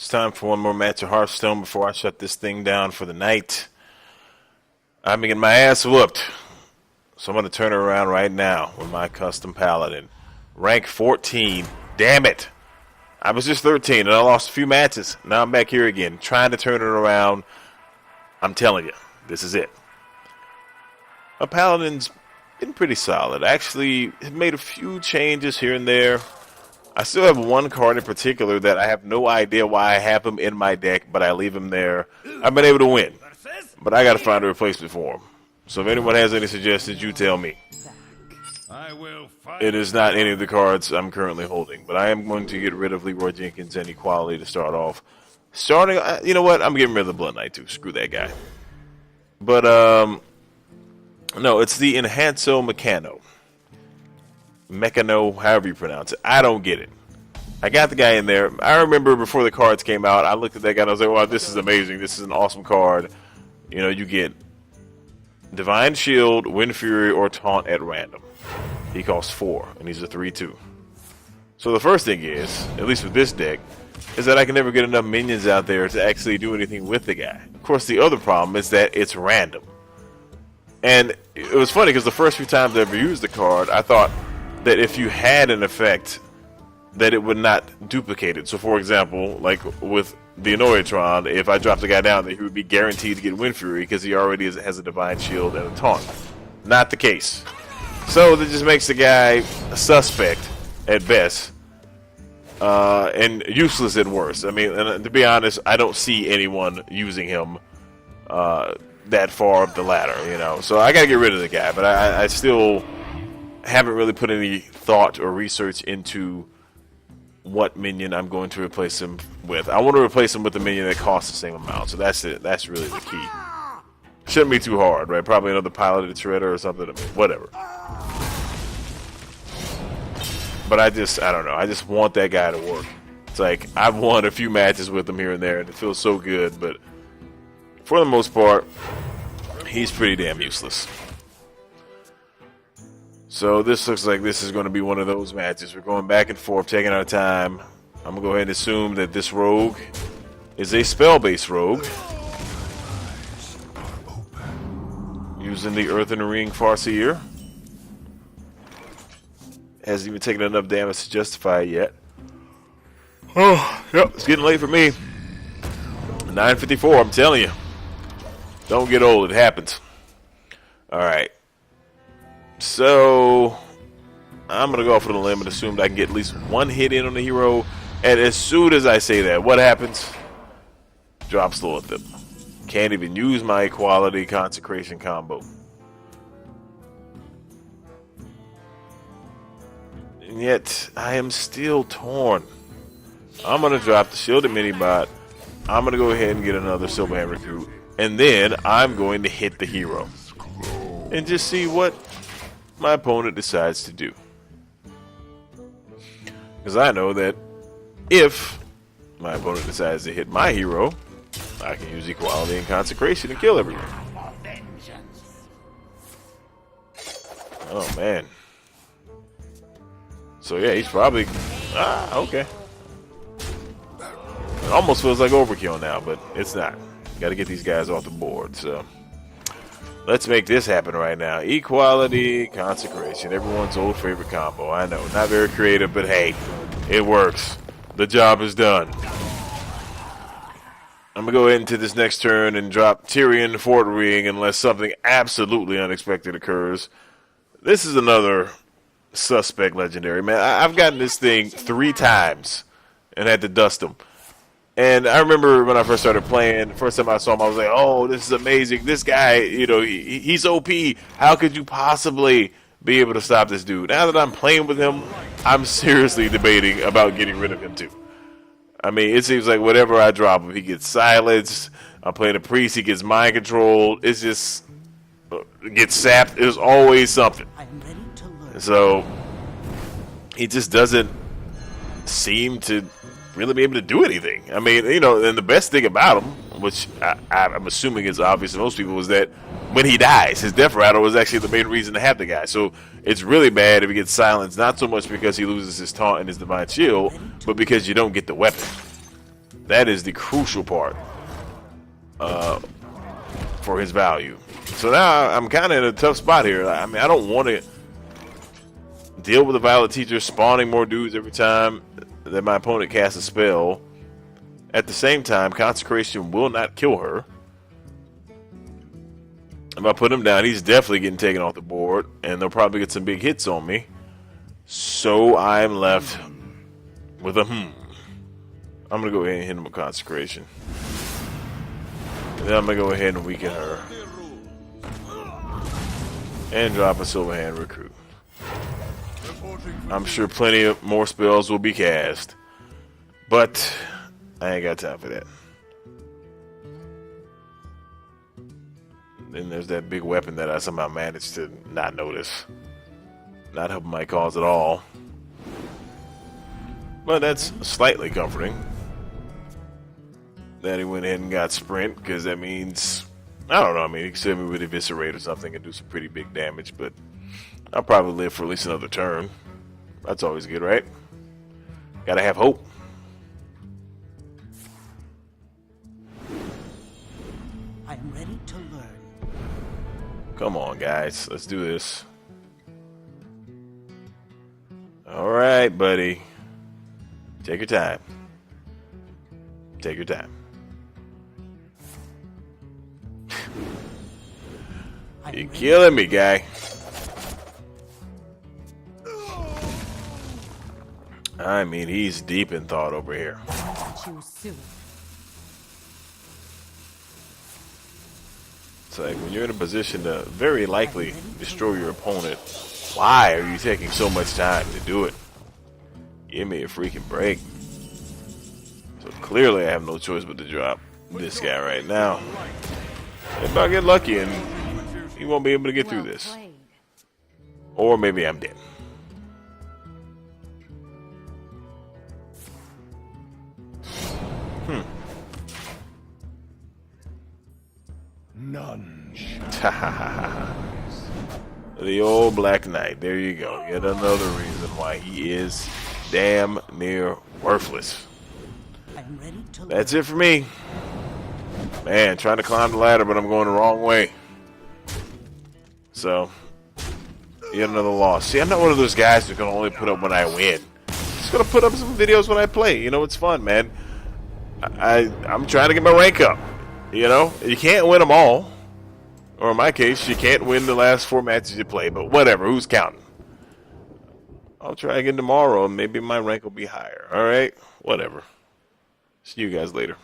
It's time for one more match of Hearthstone before I shut this thing down for the night. I'm getting my ass whooped, so I'm going to turn it around right now with my custom paladin. Rank 14. Damn it! I was just 13 and I lost a few matches. Now I'm back here again, trying to turn it around. I'm telling you, this is it. My paladin's been pretty solid. Actually, it made a few changes here and there. I still have one card in particular that I have no idea why I have him in my deck, but I leave him there. I've been able to win, but I got to find a replacement for him. So if anyone has any suggestions, you tell me. It is not any of the cards I'm currently holding, but I am going to get rid of Leroy Jenkins and Equality to start off. You know what? I'm getting rid of the Blood Knight too. Screw that guy. But no, it's the Enhanco-Mechano. Mechano, however you pronounce it. I don't get it. I got the guy in there. I remember before the cards came out, I looked at that guy and I was like, wow, this is amazing. This is an awesome card. You know, you get Divine Shield, Wind Fury, or Taunt at random. He costs 4, and he's a 3/2. So the first thing is, at least with this deck, is that I can never get enough minions out there to actually do anything with the guy. Of course, the other problem is that it's random. And it was funny because the first few times I ever used the card, I thought that if you had an effect, that it would not duplicate it. So, for example, like with the Annoyatron, if I dropped the guy down there, he would be guaranteed to get Wind Fury because he already has a Divine Shield and a Taunt. Not the case. So that just makes the guy a suspect at best, and useless at worst. I mean, and to be honest, I don't see anyone using him that far up the ladder, you know. So I gotta get rid of the guy, but I still haven't really put any thought or research into what minion I'm going to replace him with. I want to replace him with the minion that costs the same amount. So that's it. That's really the key. Shouldn't be too hard, right? Probably another piloted shredder or something. Whatever. But I don't know. I just want that guy to work. It's like I've won a few matches with him here and there, and it feels so good. But for the most part, he's pretty damn useless. So this looks like this is going to be one of those matches. We're going back and forth, taking our time. I'm going to go ahead and assume that this rogue is a spell-based rogue. Using the Earthen Ring Farseer. Hasn't even taken enough damage to justify it yet. Oh, yep, it's getting late for me. 9:54, I'm telling you. Don't get old, it happens. Alright. So, I'm going to go off on a limb and assume that I can get at least one hit in on the hero. And as soon as I say that, what happens? Drops the Lithium. Can't even use my Equality Consecration combo. And yet, I am still torn. I'm going to drop the Shielded Minibot. I'm going to go ahead and get another Silverhand Recruit. And then, I'm going to hit the hero. And just see what my opponent decides to do. Because I know that if my opponent decides to hit my hero, I can use Equality and Consecration to kill everyone. Oh man. So yeah, he's probably okay. It almost feels like overkill now, but it's not. Got to get these guys off the board. So let's make this happen right now. Equality, Consecration. Everyone's old favorite combo. I know. Not very creative, but hey, it works. The job is done. I'm going to go ahead into this next turn and drop Tyrion Fort Ring unless something absolutely unexpected occurs. This is another suspect legendary. Man, I've gotten this thing 3 times and had to dust him. And I remember when I first started playing, first time I saw him, I was like, oh, this is amazing. This guy, you know, he's OP. How could you possibly be able to stop this dude? Now that I'm playing with him, I'm seriously debating about getting rid of him too. I mean, it seems like whatever I drop him, he gets silenced. I'm playing a priest, he gets mind controlled. It's just, gets sapped. There's always something. So, he just doesn't seem to really be able to do anything. I mean, you know, and the best thing about him, which I'm assuming is obvious to most people, is that when he dies, his death rattle is actually the main reason to have the guy. So it's really bad if he gets silenced, not so much because he loses his taunt and his divine shield, but because you don't get the weapon. That is the crucial part for his value. So now I'm kind of in a tough spot here. I mean, I don't want to deal with the Violet Teacher spawning more dudes every time that my opponent casts a spell. At the same time, Consecration will not kill her. If I put him down, he's definitely getting taken off the board, and they'll probably get some big hits on me. So I'm left with a I'm going to go ahead and hit him with Consecration. And then I'm going to go ahead and weaken her. And drop a Silver Hand Recruit. I'm sure plenty of more spells will be cast. But I ain't got time for that. Then there's that big weapon that I somehow managed to not notice. Not helping my cause at all. But that's slightly comforting. That he went ahead and got Sprint, because that means, I don't know, I mean, he could save me with Eviscerate or something and do some pretty big damage, but I'll probably live for at least another turn. That's always good, right? Gotta have hope. I am ready to learn. Come on, guys. Let's do this. Alright, buddy. Take your time. Take your time. You're killing me, guy. I mean, he's deep in thought over here. It's like when you're in a position to very likely destroy your opponent, why are you taking so much time to do it? Give me a freaking break. So clearly I have no choice but to drop this guy right now. If I get lucky and he won't be able to get through this. Or maybe I'm dead. None. The old Black Knight. There you go. Yet another reason why he is damn near worthless. That's it for me. Man, trying to climb the ladder, but I'm going the wrong way. So, yet another loss. See, I'm not one of those guys who can only put up when I win. Just gonna put up some videos when I play. You know, it's fun, man. I'm trying to get my rank up. You know, you can't win them all. Or in my case, you can't win the last 4 matches you play. But whatever, who's counting? I'll try again tomorrow, and maybe my rank will be higher. All right? Whatever. See you guys later.